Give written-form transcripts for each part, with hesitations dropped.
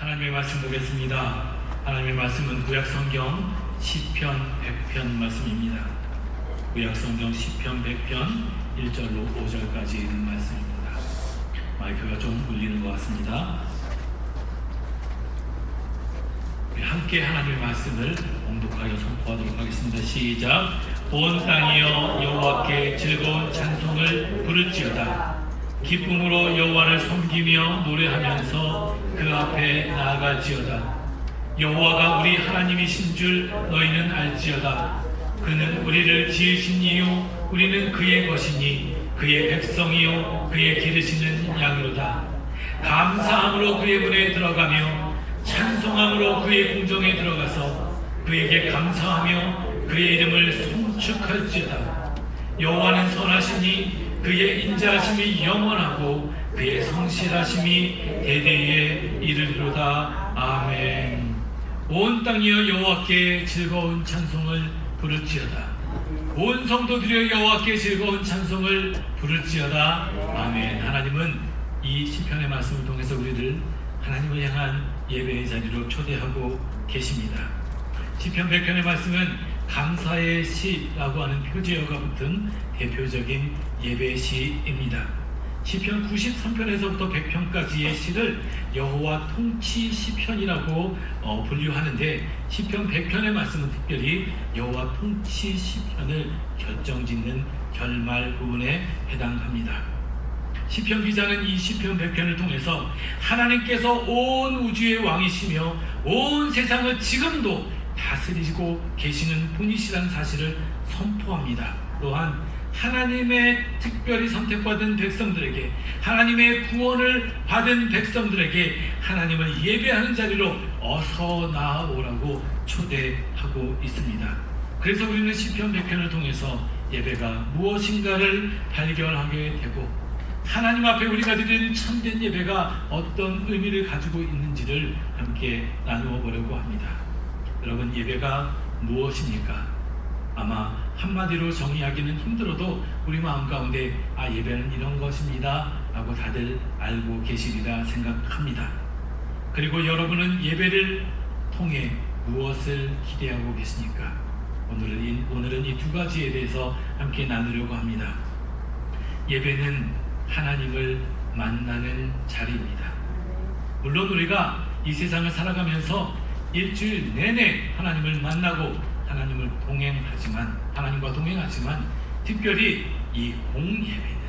하나님의 말씀 보겠습니다. 하나님의 말씀은 구약성경 시편 100편 말씀입니다. 구약성경 시편 100편 1절로 5절까지 있는 말씀입니다. 마이크가 좀 울리는 것 같습니다. 우리 함께 하나님의 말씀을 봉독하여 선포하도록 하겠습니다. 시작. 온 땅이여 여호와께 즐거운 찬송을 부를지어다. 기쁨으로 여호와를 섬기며 노래하면서 그 앞에 나아갈지어다. 여호와가 우리 하나님이신 줄 너희는 알지어다. 그는 우리를 지으신 이요 우리는 그의 것이니 그의 백성이요 그의 기르시는 양이로다. 감사함으로 그의 문에 들어가며 찬송함으로 그의 궁정에 들어가서 그에게 감사하며 그의 이름을 송축할지어다. 여호와는 선하시니 그의 인자하심이 영원하고 그의 성실하심이 대대에 이르리로다. 아멘. 온 땅이여 여호와께 즐거운 찬송을 부를지어다. 온 성도들이여 여호와께 즐거운 찬송을 부를지어다. 아멘. 하나님은 이 시편의 말씀을 통해서 우리를 하나님을 향한 예배의 자리로 초대하고 계십니다. 시편 100편의 말씀은 감사의 시라고 하는 표제어가 붙은 대표적인 예배 시입니다. 시편 93편에서부터 100편까지의 시를 여호와 통치 시편이라고 분류하는데 시편 100편의 말씀은 특별히 여호와 통치 시편을 결정짓는 결말 부분에 해당합니다. 시편 기자는 이 시편 100편을 통해서 하나님께서 온 우주의 왕이시며 온 세상을 지금도 다스리고 계시는 분이시라는 사실을 선포합니다. 또한 하나님의 특별히 선택받은 백성들에게, 하나님의 구원을 받은 백성들에게 하나님을 예배하는 자리로 어서 나오라고 초대하고 있습니다. 그래서 우리는 시편 100편을 통해서 예배가 무엇인가를 발견하게 되고 하나님 앞에 우리가 드리는 참된 예배가 어떤 의미를 가지고 있는지를 함께 나누어 보려고 합니다. 여러분, 예배가 무엇입니까? 아마 한마디로 정의하기는 힘들어도 우리 마음 가운데 예배는 이런 것입니다 라고 다들 알고 계시리라 생각합니다. 그리고 여러분은 예배를 통해 무엇을 기대하고 계십니까? 오늘은 이 두 가지에 대해서 함께 나누려고 합니다. 예배는 하나님을 만나는 자리입니다. 물론 우리가 이 세상을 살아가면서 일주일 내내 하나님을 만나고 하나님과 동행하지만 특별히 이 공예배는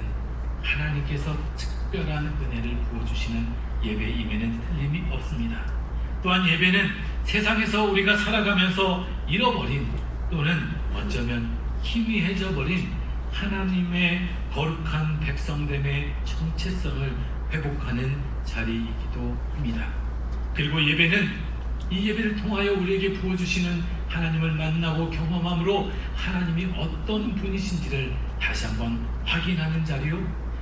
하나님께서 특별한 은혜를 부어주시는 예배임에는 틀림이 없습니다. 또한 예배는 세상에서 우리가 살아가면서 잃어버린 또는 어쩌면 희미해져 버린 하나님의 거룩한 백성됨의 정체성을 회복하는 자리이기도 합니다. 그리고 예배는 이 예배를 통하여 우리에게 부어주시는 하나님을 만나고 경험함으로 하나님이 어떤 분이신지를 다시 한번 확인하는 자리요,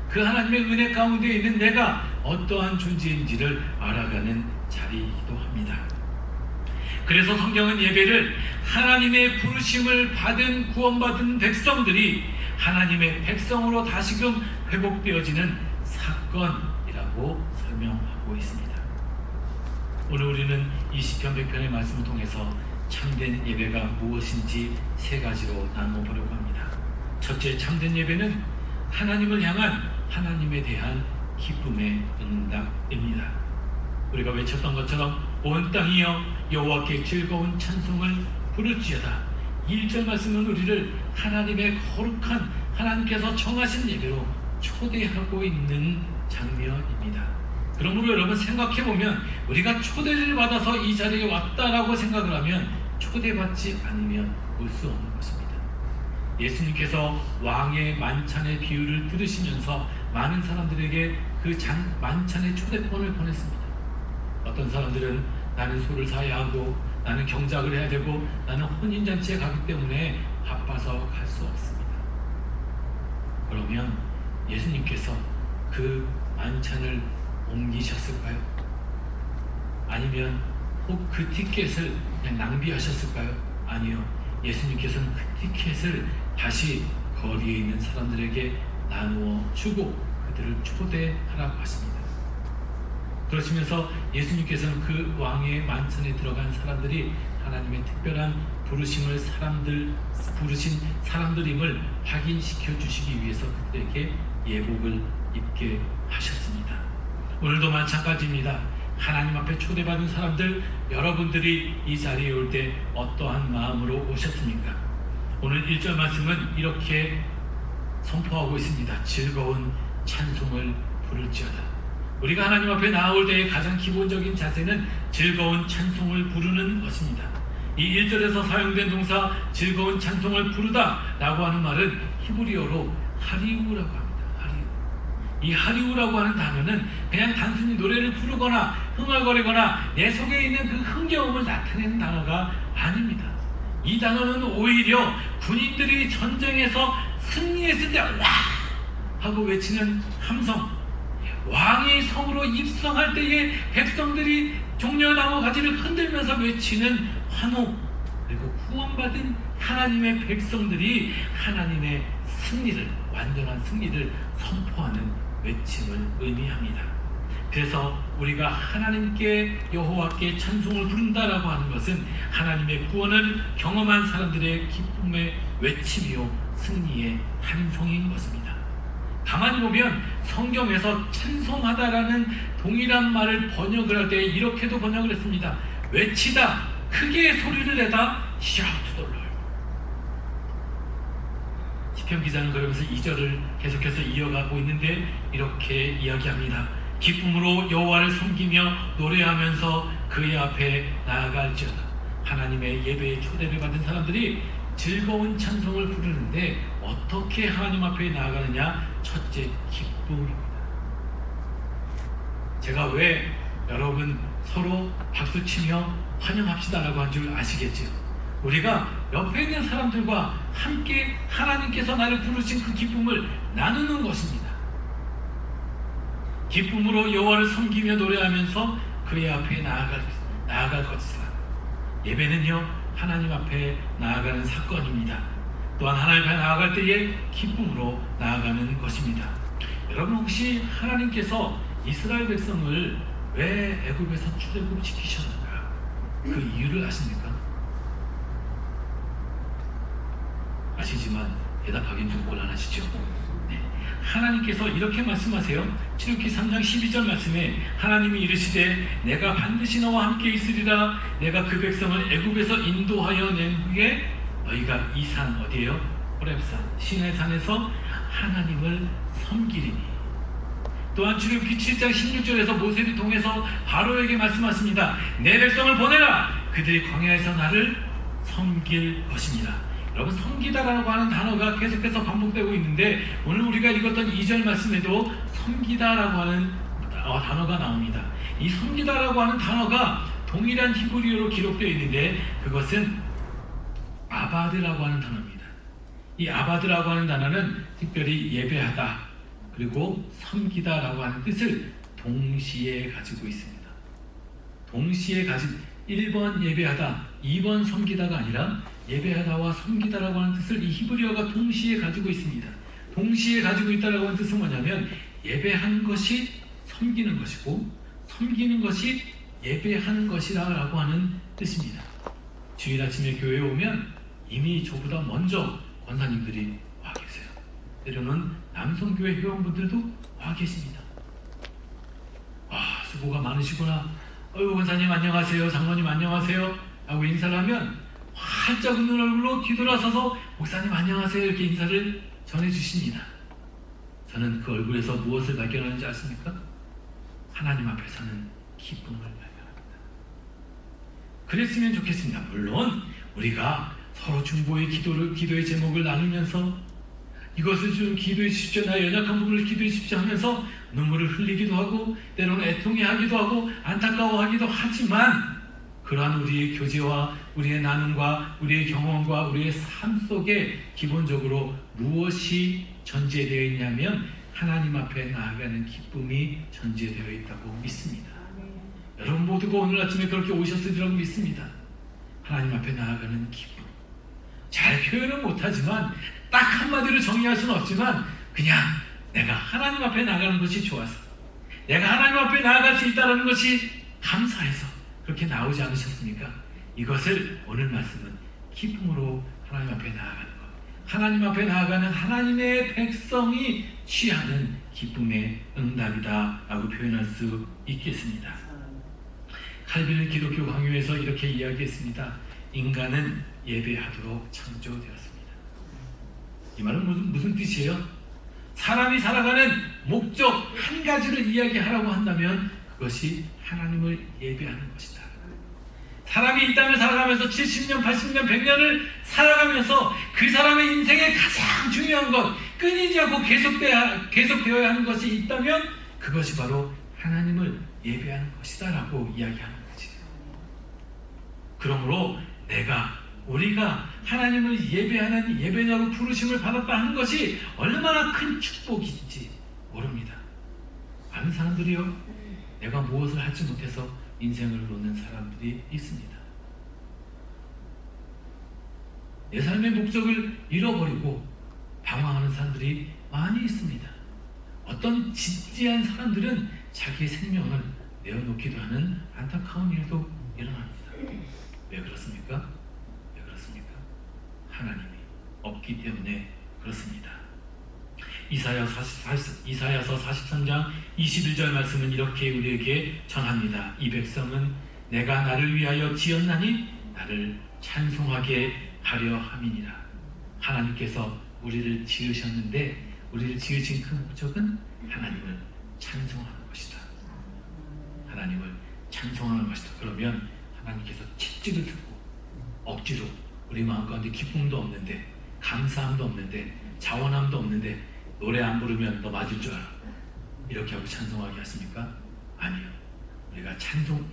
그 하나님의 은혜 가운데 있는 내가 어떠한 존재인지를 알아가는 자리이기도 합니다. 그래서 성경은 예배를 하나님의 부르심을 받은 구원받은 백성들이 하나님의 백성으로 다시금 회복되어지는 사건이라고 설명하고 있습니다. 오늘 우리는 이 시편 100편의 말씀을 통해서 참된 예배가 무엇인지 세 가지로 나누어 보려고 합니다. 첫째, 참된 예배는 하나님을 향한 하나님에 대한 기쁨의 응답입니다. 우리가 외쳤던 것처럼 온 땅이여 여호와께 즐거운 찬송을 부를지어다. 1절 말씀은 우리를 하나님의 거룩한 하나님께서 정하신 예배로 초대하고 있는 장면입니다. 그러므로 여러분 생각해보면 우리가 초대를 받아서 이 자리에 왔다라고 생각을 하면 초대받지 않으면 올 수 없는 것입니다. 예수님께서 왕의 만찬의 비유를 들으시면서 많은 사람들에게 그 만찬의 초대권을 보냈습니다. 어떤 사람들은 나는 소를 사야 하고 나는 경작을 해야 되고 나는 혼인잔치에 가기 때문에 바빠서 갈 수 없습니다. 그러면 예수님께서 그 만찬을 옮기셨을까요? 아니면 혹 그 티켓을 그냥 낭비하셨을까요? 아니요. 예수님께서는 그 티켓을 다시 거리에 있는 사람들에게 나누어 주고 그들을 초대하라고 하십니다. 그러시면서 예수님께서는 그 왕의 만찬에 들어간 사람들이 하나님의 특별한 부르신 사람들임을 확인시켜 주시기 위해서 그들에게 예복을 입게 하셨습니다. 오늘도 마찬가지입니다. 하나님 앞에 초대받은 사람들, 여러분들이 이 자리에 올 때 어떠한 마음으로 오셨습니까? 오늘 1절 말씀은 이렇게 선포하고 있습니다. 즐거운 찬송을 부를지어다. 우리가 하나님 앞에 나올 때의 가장 기본적인 자세는 즐거운 찬송을 부르는 것입니다. 이 1절에서 사용된 동사 즐거운 찬송을 부르다 라고 하는 말은 히브리어로 하리우라고 합니다. 하리우. 이 하리우라고 하는 단어는 그냥 단순히 노래를 부르거나 흥얼거리거나 내 속에 있는 그 흥겨움을 나타내는 단어가 아닙니다. 이 단어는 오히려 군인들이 전쟁에서 승리했을 때 와! 하고 외치는 함성, 왕이 성으로 입성할 때에 백성들이 종려나무 가지를 흔들면서 외치는 환호, 그리고 구원받은 하나님의 백성들이 하나님의 승리를, 완전한 승리를 선포하는 외침을 의미합니다. 그래서 우리가 하나님께, 여호와께 찬송을 부른다라고 하는 것은 하나님의 구원을 경험한 사람들의 기쁨의 외침이요 승리의 함성인 것입니다. 가만히 보면 성경에서 찬송하다라는 동일한 말을 번역을 할 때 이렇게도 번역을 했습니다. 외치다, 크게 소리를 내다, shout to the Lord. 시편 기자는 그러면서 2절을 계속해서 이어가고 있는데 이렇게 이야기합니다. 기쁨으로 여호와를 섬기며 노래하면서 그의 앞에 나아갈지어다. 하나님의 예배에 초대를 받은 사람들이 즐거운 찬송을 부르는데 어떻게 하나님 앞에 나아가느냐? 첫째, 기쁨입니다. 제가 왜 여러분 서로 박수치며 환영합시다라고 한 줄 아시겠죠? 우리가 옆에 있는 사람들과 함께 하나님께서 나를 부르신 그 기쁨을 나누는 것입니다. 기쁨으로 여호와를 섬기며 노래하면서 그의 앞에 나아갈 것이다. 예배는요, 하나님 앞에 나아가는 사건입니다. 또한 하나님 앞에 나아갈 때에 기쁨으로 나아가는 것입니다. 여러분 혹시 하나님께서 이스라엘 백성을 왜 애굽에서 출애굽시키셨는가? 그 이유를 아십니까? 아시지만 대답하기는 좀 곤란하시죠? 네. 하나님께서 이렇게 말씀하세요. 출애굽기 3장 12절 말씀에 하나님이 이르시되 내가 반드시 너와 함께 있으리라. 내가 그 백성을 애굽에서 인도하여 낸 후에 너희가 이 산 어디예요? 호렙산 시내산에서 하나님을 섬기리니. 또한 출애굽기 7장 16절에서 모세를 통해서 바로에게 말씀하십니다. 내 백성을 보내라. 그들이 광야에서 나를 섬길 것입니다. 여러분, 섬기다라고 하는 단어가 계속해서 반복되고 있는데 오늘 우리가 읽었던 2절 말씀에도 섬기다라고 하는 단어가 나옵니다. 이 섬기다라고 하는 단어가 동일한 히브리어로 기록되어 있는데 그것은 아바드라고 하는 단어입니다. 이 아바드라고 하는 단어는 특별히 예배하다 그리고 섬기다라고 하는 뜻을 동시에 가지고 있습니다. 동시에 가진 1번 예배하다, 2번 섬기다가 아니라 예배하다와 섬기다라고 하는 뜻을 이 히브리어가 동시에 가지고 있습니다. 동시에 가지고 있다라고 하는 뜻은 뭐냐면 예배하는 것이 섬기는 것이고 섬기는 것이 예배하는 것이라고 하는 뜻입니다. 주일 아침에 교회에 오면 이미 저보다 먼저 권사님들이 와 계세요. 때로는 남성교회 회원분들도 와 계십니다. 와, 수고가 많으시구나. 권사님 안녕하세요. 장로님 안녕하세요. 하고 인사를 하면 활짝 웃는 얼굴로 뒤돌아서서 목사님 안녕하세요 이렇게 인사를 전해주십니다. 저는 그 얼굴에서 무엇을 발견하는지 아십니까? 하나님 앞에서는 기쁨을 발견합니다. 그랬으면 좋겠습니다. 물론 우리가 서로 중보의 기도의 제목을 나누면서 이것을 좀 기도해 주십시오, 나의 연약한 부분을 기도해 주십시오 하면서 눈물을 흘리기도 하고 때로는 애통해하기도 하고 안타까워하기도 하지만 그러한 우리의 교제와 우리의 나눔과 우리의 경험과 우리의 삶 속에 기본적으로 무엇이 전제되어 있냐면 하나님 앞에 나아가는 기쁨이 전제되어 있다고 믿습니다. 여러분 모두가 오늘 아침에 그렇게 오셨으리라고 믿습니다. 하나님 앞에 나아가는 기쁨. 잘 표현은 못하지만 딱 한마디로 정의할 수는 없지만 그냥 내가 하나님 앞에 나가는 것이 좋아서 내가 하나님 앞에 나아갈 수 있다는 것이 감사해서 그렇게 나오지 않으셨습니까? 이것을 오늘 말씀은 기쁨으로 하나님 앞에 나아가는 것, 하나님 앞에 나아가는 하나님의 백성이 취하는 기쁨의 응답이다 라고 표현할 수 있겠습니다. 칼빈은 기독교 강요에서 이렇게 이야기했습니다. 인간은 예배하도록 창조되었습니다. 이 말은 무슨 뜻이에요? 사람이 살아가는 목적 한 가지를 이야기하라고 한다면 그것이 하나님을 예배하는 것이다. 사람이 이 땅을 살아가면서 70년, 80년, 100년을 살아가면서 그 사람의 인생에 가장 중요한 것, 끊이지 않고 계속되어야 하는 것이 있다면 그것이 바로 하나님을 예배하는 것이다 라고 이야기하는 거지. 그러므로 우리가 하나님을 예배하는 예배자로 부르심을 받았다 하는 것이 얼마나 큰 축복인지 모릅니다. 많은 사람들이요, 내가 무엇을 하지 못해서 인생을 놓는 사람들이 있습니다. 내 삶의 목적을 잃어버리고 방황하는 사람들이 많이 있습니다. 어떤 진지한 사람들은 자기의 생명을 내어놓기도 하는 안타까운 일도 일어납니다. 왜 그렇습니까? 하나님이 없기 때문에 그렇습니다. 이사야서 43장 21절 말씀은 이렇게 우리에게 전합니다. 이 백성은 내가 나를 위하여 지었나니 나를 찬송하게 하려 함이니라. 하나님께서 우리를 지으셨는데 우리를 지으신 그 목적은 하나님을 찬송하는 것이다. 하나님을 찬송하는 것이다. 그러면 하나님께서 채찍을 들고 억지로 우리 마음 가운데 기쁨도 없는데, 감사함도 없는데, 자원함도 없는데 노래 안 부르면 너 맞을 줄 알아, 이렇게 하고 찬송하게 하십니까? 아니요.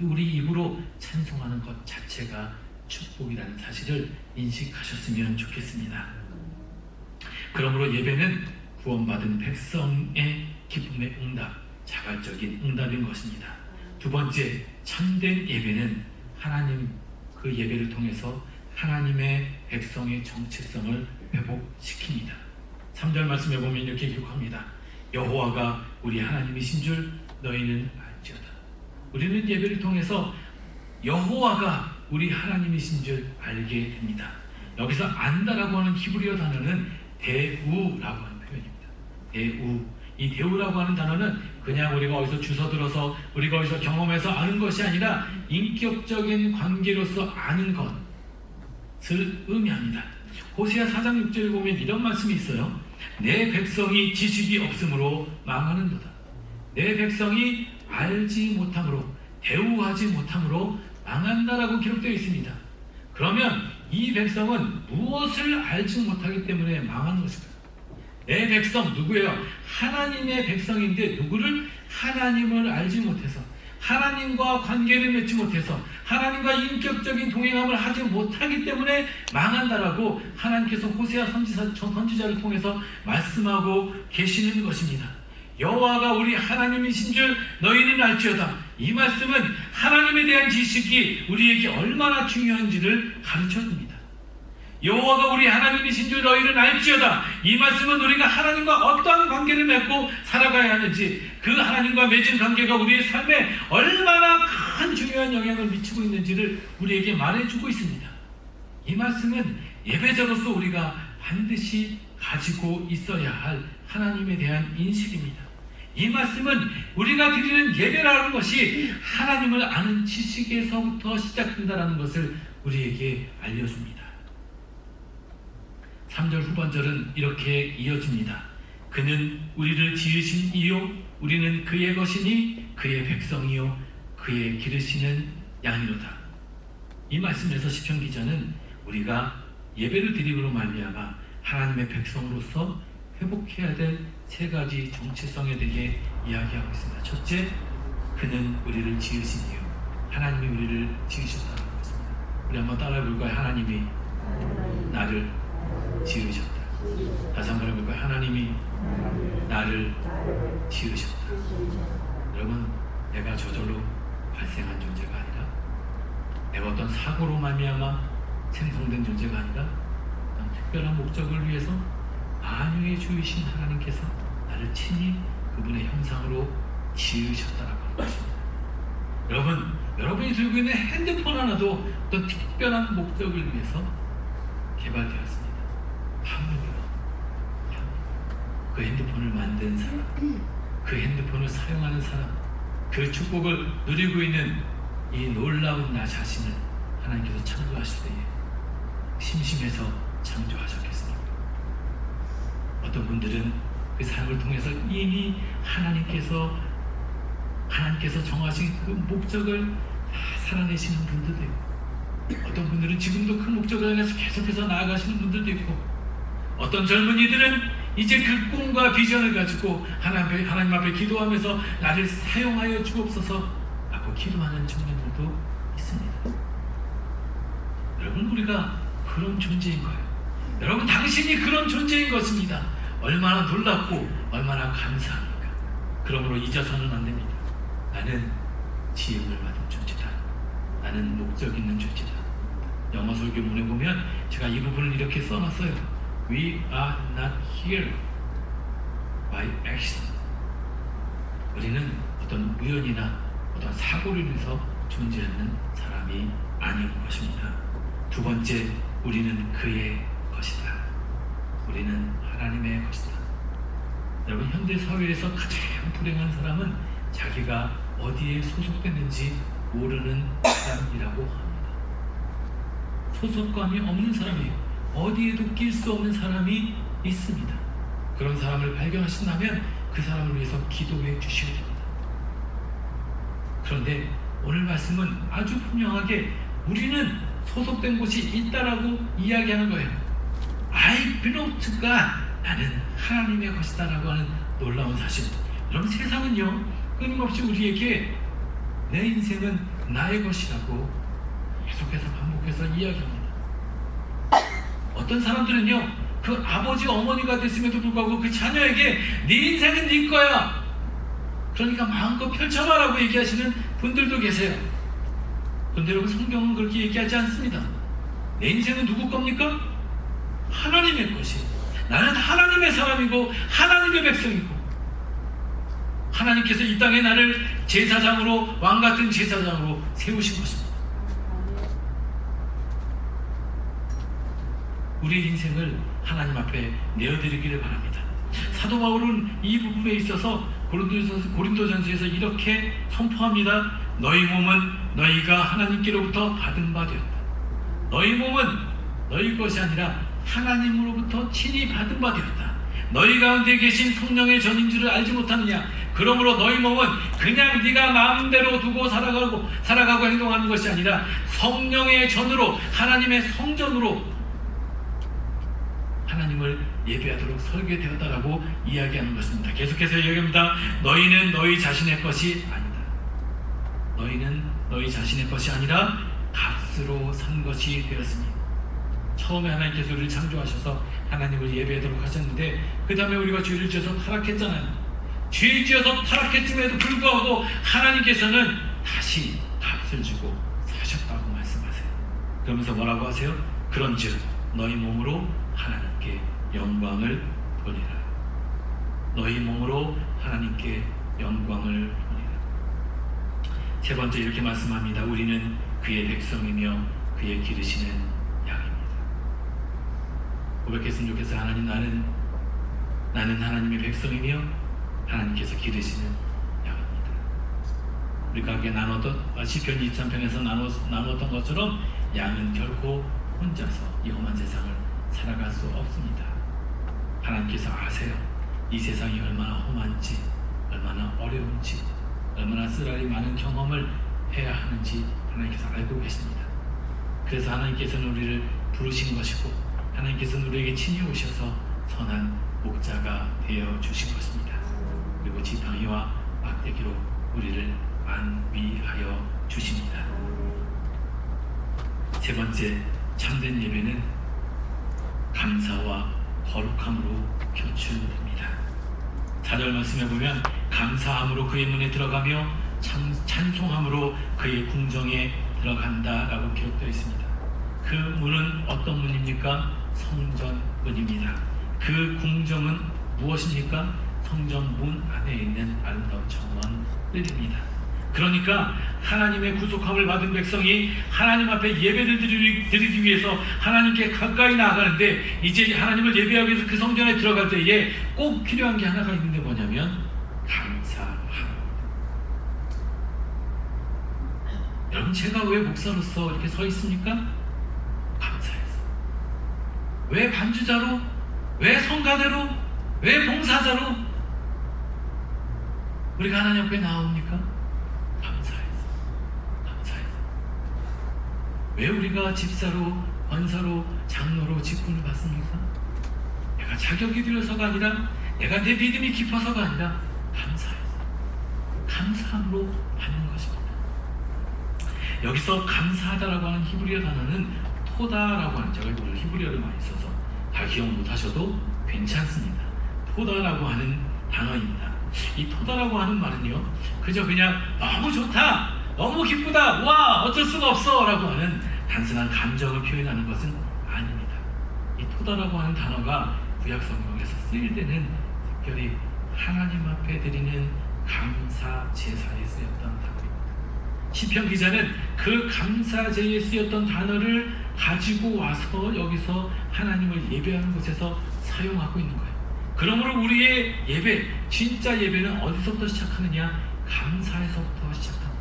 우리 입으로 찬송하는 것 자체가 축복이라는 사실을 인식하셨으면 좋겠습니다. 그러므로 예배는 구원받은 백성의 기쁨의 응답, 자발적인 응답인 것입니다. 두 번째, 참된 예배는 하나님 그 예배를 통해서 하나님의 백성의 정체성을 회복시킵니다. 3절 말씀에 보면 이렇게 기록합니다. 여호와가 우리 하나님이신 줄 너희는 알지어다. 우리는 예배를 통해서 여호와가 우리 하나님이신 줄 알게 됩니다. 여기서 안다라고 하는 히브리어 단어는 대우라고 하는 표현입니다. 대우. 이 대우라고 하는 단어는 그냥 우리가 어디서 주워 들어서 우리가 어디서 경험해서 아는 것이 아니라 인격적인 관계로서 아는 것을 의미합니다. 호세아 4장 6절에 보면 이런 말씀이 있어요. 내 백성이 지식이 없으므로 망하는도다. 내 백성이 알지 못함으로, 대우하지 못함으로 망한다라고 기록되어 있습니다. 그러면 이 백성은 무엇을 알지 못하기 때문에 망하는 것일까요? 내 백성 누구예요? 하나님의 백성인데 누구를? 하나님을 알지 못해서, 하나님과 관계를 맺지 못해서, 하나님과 인격적인 동행함을 하지 못하기 때문에 망한다라고 하나님께서 호세아 선지자를 통해서 말씀하고 계시는 것입니다. 여호와가 우리 하나님이신 줄 너희는 알지어다. 이 말씀은 하나님에 대한 지식이 우리에게 얼마나 중요한지를 가르쳐줍니다. 여호와가 우리 하나님이신 줄 너희는 알지어다. 이 말씀은 우리가 하나님과 어떠한 관계를 맺고 살아가야 하는지, 그 하나님과 맺은 관계가 우리의 삶에 얼마나 큰 중요한 영향을 미치고 있는지를 우리에게 말해주고 있습니다. 이 말씀은 예배자로서 우리가 반드시 가지고 있어야 할 하나님에 대한 인식입니다. 이 말씀은 우리가 드리는 예배라는 것이 하나님을 아는 지식에서부터 시작된다는 것을 우리에게 알려줍니다. 3절 후반절은 이렇게 이어집니다. 그는 우리를 지으신 이요 우리는 그의 것이니 그의 백성이요 그의 기르시는 양이로다. 이 말씀에서 시편 기자는 우리가 예배를 드림으로 말미암아 하나님의 백성으로서 회복해야 될 세 가지 정체성에 대해 이야기하고 있습니다. 첫째, 그는 우리를 지으신 이유, 하나님이 우리를 지으셨다는 것입니다. 우리 한번 따라해 볼까요? 하나님이 나를 지으셨다. 다시 한번 해볼까요? 하나님이 나를 지으셨다. 여러분, 내가 저절로 발생한 존재가 아니라, 내가 어떤 사고로 말미암아 생성된 존재가 아니라 어떤 특별한 목적을 위해서 만유의 주이신 하나님께서 나를 친히 그분의 형상으로 지으셨다라고 하는 것입니다. 여러분, 여러분이 들고 있는 핸드폰 하나도 어떤 특별한 목적을 위해서 개발되었습니다. 하물며 그 핸드폰을 만든 사람, 그 핸드폰을 사용하는 사람, 그 축복을 누리고 있는 이 놀라운 나 자신을 하나님께서 창조하실 때에 심심해서 창조하셨겠습니까? 어떤 분들은 그 삶을 통해서 이미 하나님께서 정하신 그 목적을 살아내시는 분들도 있고, 어떤 분들은 지금도 그 목적을 향해서 계속해서 나아가시는 분들도 있고, 어떤 젊은이들은 이제 그 꿈과 비전을 가지고 하나님 앞에 기도하면서 나를 사용하여 주옵소서 라고 기도하는 청년들도 있습니다. 여러분, 우리가 그런 존재인 거예요. 여러분, 당신이 그런 존재인 것입니다. 얼마나 놀랍고 얼마나 감사합니까? 그러므로 잊어서는 안 됩니다. 나는 지음을 받은 존재다. 나는 목적 있는 존재다. 영어 설교문에 보면 제가 이 부분을 이렇게 써놨어요. We are not here by accident. 우리는 어떤 우연이나 어떤 사고를 인해서 존재하는 사람이 아닌 것입니다. 두 번째, 우리는 그의 것이다. 우리는 하나님의 것이다. 여러분, 현대 사회에서 가장 불행한 사람은 자기가 어디에 소속됐는지 모르는 사람이라고 합니다. 소속감이 없는 사람이에요. 어디에도 낄 수 없는 사람이 있습니다. 그런 사람을 발견하신다면 그 사람을 위해서 기도해 주셔야 됩니다. 그런데 오늘 말씀은 아주 분명하게 우리는 소속된 곳이 있다라고 이야기하는 거예요. I belong to God. 나는 하나님의 것이다 라고 하는 놀라운 사실. 여러분, 세상은요 끊임없이 우리에게 내 인생은 나의 것이라고 계속해서 반복해서 이야기합니다. 어떤 사람들은요 그 아버지 어머니가 됐음에도 불구하고 그 자녀에게 네 인생은 네 거야, 그러니까 마음껏 펼쳐봐라고 얘기하시는 분들도 계세요. 그런데 여러분, 성경은 그렇게 얘기하지 않습니다. 내 인생은 누구 겁니까? 하나님의 것이. 나는 하나님의 사람이고 하나님의 백성이고, 하나님께서 이 땅에 나를 제사장으로, 왕같은 제사장으로 세우신 것입니다. 우리 인생을 하나님 앞에 내어드리기를 바랍니다. 사도 바울은 이 부분에 있어서 고린도전서에서 이렇게 선포합니다. 너희 몸은 너희가 하나님께로부터 받은 바 되었다. 너희 몸은 너희 것이 아니라 하나님으로부터 친히 받은 바 되었다. 너희 가운데 계신 성령의 전인 줄을 알지 못하느냐? 그러므로 너희 몸은 그냥 네가 마음대로 두고 살아가고 행동하는 것이 아니라 성령의 전으로, 하나님의 성전으로 하나님을 예배하도록 설계되었다라고 이야기하는 것입니다. 계속해서 이야기합니다. 너희는 너희 자신의 것이 아니다. 너희는 너희 자신의 것이 아니라 값으로 산 것이 되었으니. 처음에 하나님께서 우리를 창조하셔서 하나님을 예배하도록 하셨는데, 그 다음에 우리가 죄를 지어서 타락했잖아요. 죄 지어서 타락했음에도 불구하고 하나님께서는 다시 값을 주고 사셨다고 말씀하세요. 그러면서 뭐라고 하세요? 그런즉 너희 몸으로 하나님께 영광을 돌리라. 너희 몸으로 하나님께 영광을 돌리라. 세 번째, 이렇게 말씀합니다. 우리는 그의 백성이며 그의 기르시는 양입니다. 고백했으면 좋겠어요. 하나님, 나는 하나님의 백성이며 하나님께서 기르시는 양입니다. 우리가 아까 나눴던 시편 23편에서 나눴던 것처럼 양은 결코 혼자서 이 험한 세상을 살아갈 수 없습니다. 하나님께서 아세요. 이 세상이 얼마나 험한지, 얼마나 어려운지, 얼마나 쓰라리 많은 경험을 해야 하는지 하나님께서 알고 계십니다. 그래서 하나님께서는 우리를 부르신 것이고, 하나님께서는 우리에게 친히 오셔서 선한 목자가 되어 주신 것입니다. 그리고 지팡이와 막대기로 우리를 안위하여 주십니다. 세 번째, 참된 예배는 감사와 거룩함으로 표출됩니다. 4절 말씀에 보면 감사함으로 그의 문에 들어가며 찬송함으로 그의 궁정에 들어간다라고 기록되어 있습니다. 그 문은 어떤 문입니까? 성전 문입니다. 그 궁정은 무엇입니까? 성전 문 안에 있는 아름다운 정원들입니다. 그러니까 하나님의 구속함을 받은 백성이 하나님 앞에 예배를 드리기 위해서 하나님께 가까이 나아가는데, 이제 하나님을 예배하기 위해서 그 성전에 들어갈 때에 꼭 필요한 게 하나가 있는데 뭐냐면 감사함. 여러분, 제가 왜 목사로서 이렇게 서 있습니까? 감사해서. 왜 반주자로? 왜 성가대로? 왜 봉사자로 우리가 하나님 앞에 나옵니까? 감사해서. 감사해서. 왜 우리가 집사로, 권사로, 장로로 직분을 받습니까? 내가 자격이 되어서가 아니라, 내가 내 믿음이 깊어서가 아니라 감사해서. 감사함으로 받는 것입니다. 여기서 감사하다라고 하는 히브리어 단어는 토다라고 하는, 제가 오늘 히브리어를 많이 써서 다 기억 못하셔도 괜찮습니다. 토다라고 하는 단어입니다. 이 토다라고 하는 말은요, 그저 그냥 너무 좋다, 너무 기쁘다, 와 어쩔 수가 없어 라고 하는 단순한 감정을 표현하는 것은 아닙니다. 이 토다라고 하는 단어가 구약 성경에서 쓰일 때는 특별히 하나님 앞에 드리는 감사 제사에 쓰였던 단어입니다. 시편 기자는 그 감사제에 쓰였던 단어를 가지고 와서 여기서 하나님을 예배하는 곳에서 사용하고 있는 거예요. 그러므로 우리의 예배, 진짜 예배는 어디서부터 시작하느냐? 감사에서부터 시작합니다.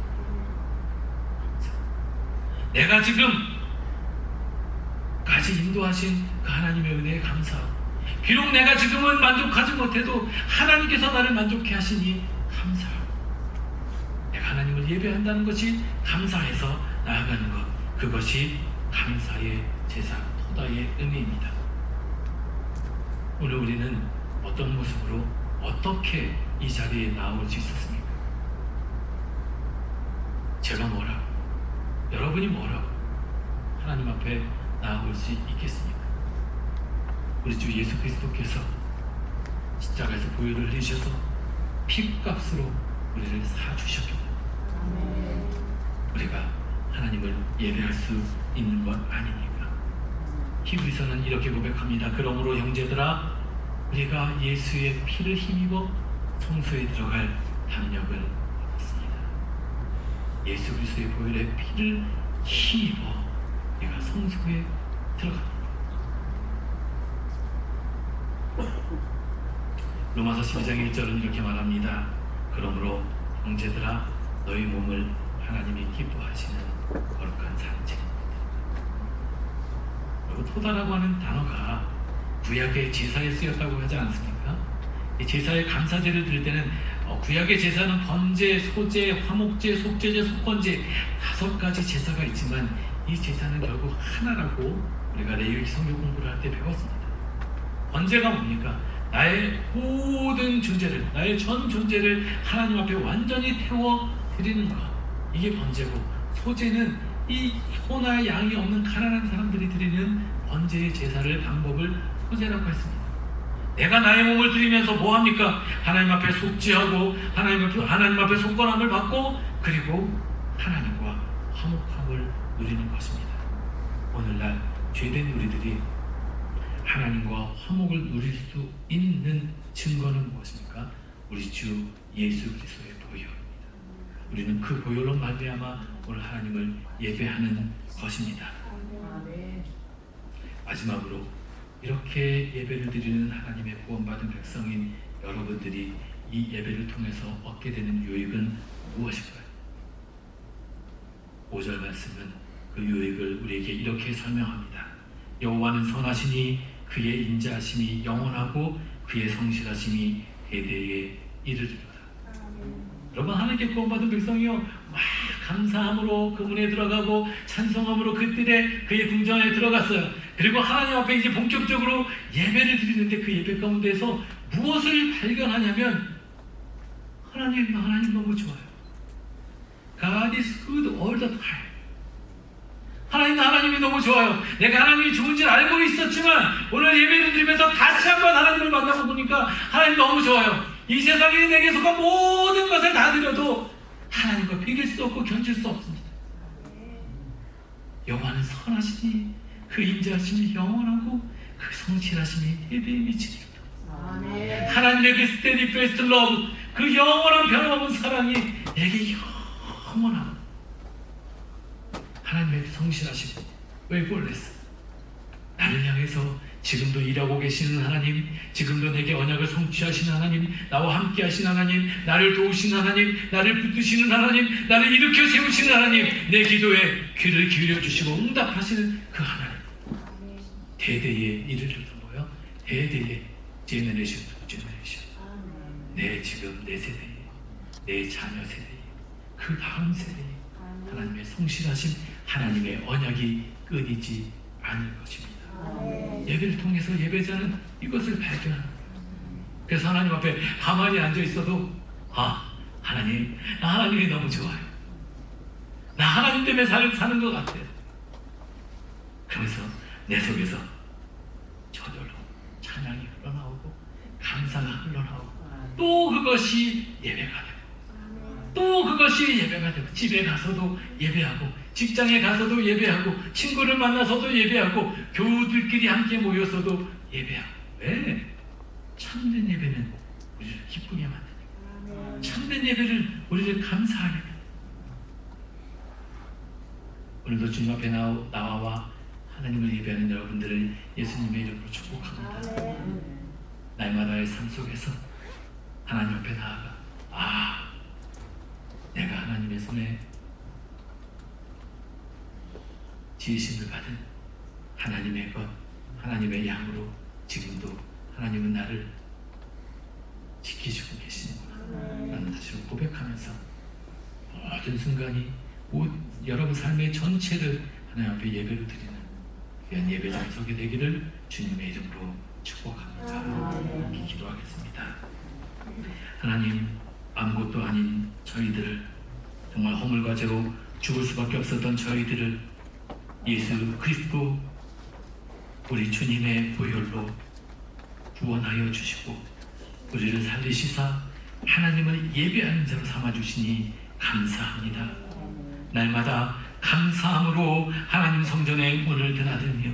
내가 지금까지 인도하신 그 하나님의 은혜에 감사하고, 비록 내가 지금은 만족하지 못해도 하나님께서 나를 만족해 하시니 감사하고, 내가 하나님을 예배한다는 것이 감사해서 나아가는 것, 그것이 감사의 제사, 토다의 의미입니다. 오늘 우리는 어떤 모습으로, 어떻게 이 자리에 나올 수 있었습니까? 제가 뭐라고, 여러분이 뭐라고 하나님 앞에 나올 수 있겠습니까? 우리 주 예수 그리스도께서 십자가에서 보혈을 흘리셔서 피값으로 우리를 사주셨기 때문에 우리가 하나님을 예배할 수 있는 것 아닙니까? 히브리서는 이렇게 고백합니다. 그러므로 형제들아, 우리가 예수의 피를 힘입어 성소에 들어갈 담력을 얻었습니다. 예수 그리스도의 보혈의 피를 힘입어 우리가 성소에 들어갑니다. 로마서 12장 1절은 이렇게 말합니다. 그러므로 형제들아, 너희 몸을 하나님이 기뻐하시는 거룩한 산책입니다. 토다라고 하는 단어가 구약의 제사에 쓰였다고 하지 않습니까? 이 제사의 감사제를 드릴 때는 구약의 제사는 번제, 소제, 화목제, 속죄제, 속건제 5가지 제사가 있지만, 이 제사는 결국 하나라고 우리가 레위기 성경 공부를 할 때 배웠습니다. 번제가 뭡니까? 나의 모든 존재를, 나의 전 존재를 하나님 앞에 완전히 태워 드리는 것, 이게 번제고, 소제는 이 소나 양이 없는 가난한 사람들이 드리는 번제의 제사를, 방법을 소제라고 했습니다. 내가 나의 몸을 드리면서 뭐합니까? 하나님 앞에 속죄하고 하나님 앞에 속건함을 받고, 그리고 하나님과 화목함을 누리는 것입니다. 오늘날 죄된 우리들이 하나님과 화목을 누릴 수 있는 증거는 무엇입니까? 우리 주 예수 그리스도의 보혈입니다. 우리는 그 보혈로 말미암아 오늘 하나님을 예배하는 것입니다. 마지막으로 이렇게 예배를 드리는 하나님의 구원받은 백성인 여러분들이 이 예배를 통해서 얻게 되는 유익은 무엇일까요? 5절 말씀은 그 유익을 우리에게 이렇게 설명합니다. 여호와는 선하시니 그의 인자하심이 영원하고 그의 성실하심이 대대에 이르리로다. 여러분, 하나님께 구원받은 백성이요, 막 감사함으로 그 문에 들어가고 찬송함으로 그 뜰에 그의 궁전에 들어갔어요. 그리고 하나님 앞에 이제 본격적으로 예배를 드리는데, 그 예배 가운데서 무엇을 발견하냐면 하나님 너무 좋아요. God is good all the time. 하나님이 너무 좋아요. 내가 하나님이 좋은 줄 알고 있었지만 오늘 예배를 드리면서 다시 한번 하나님을 만나고 보니까 하나님 너무 좋아요. 이 세상에 내게 속한 모든 것을 다 드려도 하나님과 비길 수 없고 견줄 수 없습니다. 여호와는 선하시니 그 인자하심이 영원하고 그 성실하심이 대대에 미치리로다. 하나님의 그 스테디 페스트 러브, 그 영원한 변함없는 사랑이 내게 영원하고 하나님의 성실하심, 웨이볼레스, 나를 향해서 지금도 일하고 계시는 하나님, 지금도 내게 언약을 성취하시는 하나님, 나와 함께 하신 하나님, 나를 도우시는 하나님, 나를 붙드시는 하나님, 나를 일으켜 세우시는 하나님, 내 기도에 귀를 기울여 주시고 응답하시는 그 하나님, 대대에 이르르는 뭐요? 대대에 제너레이션 투 제너레이션, 내 지금 내 세대에, 내 자녀 세대에, 그 다음 세대에 하나님의 성실하신 하나님의 언약이 끊이지 않을 것입니다. 예배를 통해서 예배자는 이것을 발견하는 거예요. 그래서 하나님 앞에 가만히 앉아 있어도 하나님, 나 하나님이 너무 좋아요. 나 하나님 때문에 사는 것 같아요. 그러면서 내 속에서 저절로 찬양이 흘러나오고 감사가 흘러나오고 또 그것이 예배가 되고 또 그것이 예배가 되고 집에 가서도 예배하고 직장에 가서도 예배하고 친구를 만나서도 예배하고 교우들끼리 함께 모여서도 예배하고. 왜? 참된 예배는 우리를 기쁘게 만드니까. 참된 예배를 우리를 감사하게 만듭니다. 오늘도 주님 앞에 나와 하나님을 예배하는 여러분들을 예수님의 이름으로 축복합니다. 날마다의 삶 속에서 하나님 앞에 나아가 내가 하나님의 손에 지으심을 받은 하나님의 것, 하나님의 양으로 지금도 하나님은 나를 지키시고 계시는구나 라는 사실을 고백하면서 모든 순간이 여러분 삶의 전체를 하나님 앞에 예배로 드리는 귀한 예배장에 서게 되기를 주님의 이름으로 축복합니다. 이렇게 기도하겠습니다. 하나님, 아무것도 아닌 저희들을, 정말 허물과제로 죽을 수밖에 없었던 저희들을 예수 그리스도 우리 주님의 보혈로 구원하여 주시고 우리를 살리시사 하나님을 예배하는 자로 삼아주시니 감사합니다. 날마다 감사함으로 하나님 성전의 문을 드나들며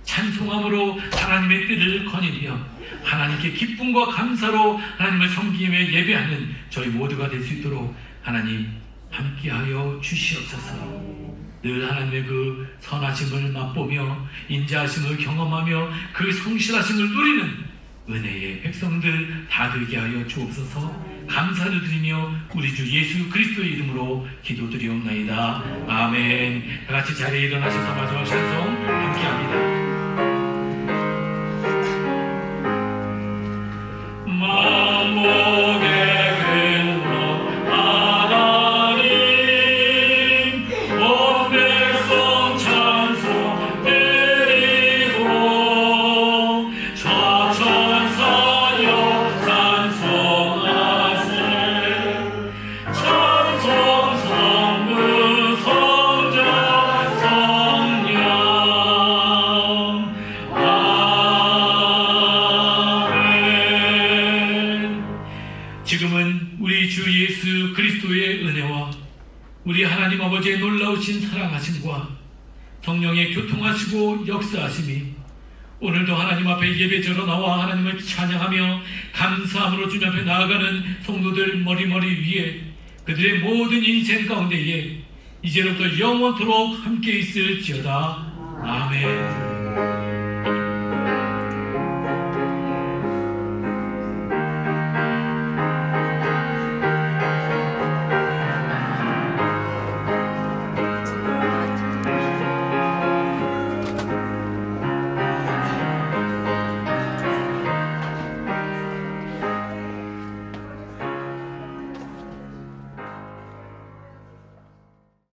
찬송함으로 하나님의 뜻을 거니며 하나님께 기쁨과 감사로 하나님을 섬기며 예배하는 저희 모두가 될 수 있도록 하나님 함께하여 주시옵소서. 늘 하나님의 그 선하심을 맛보며 인자하심을 경험하며 그 성실하심을 누리는 은혜의 백성들 다 되게 하여 주옵소서. 감사를 드리며 우리 주 예수 그리스도의 이름으로 기도드리옵나이다. 아멘. 다 같이 자리에 일어나셔서 마지막 찬송 함께합니다. 지금은 우리 주 예수 그리스도의 은혜와 우리 하나님 아버지의 놀라우신 사랑하심과 성령의 교통하시고 역사하심이 오늘도 하나님 앞에 예배자로 나와 하나님을 찬양하며 감사함으로 주님 앞에 나아가는 성도들 머리머리 위에 그들의 모든 인생 가운데에 이제로부터 영원토록 함께 있을지어다. 아멘.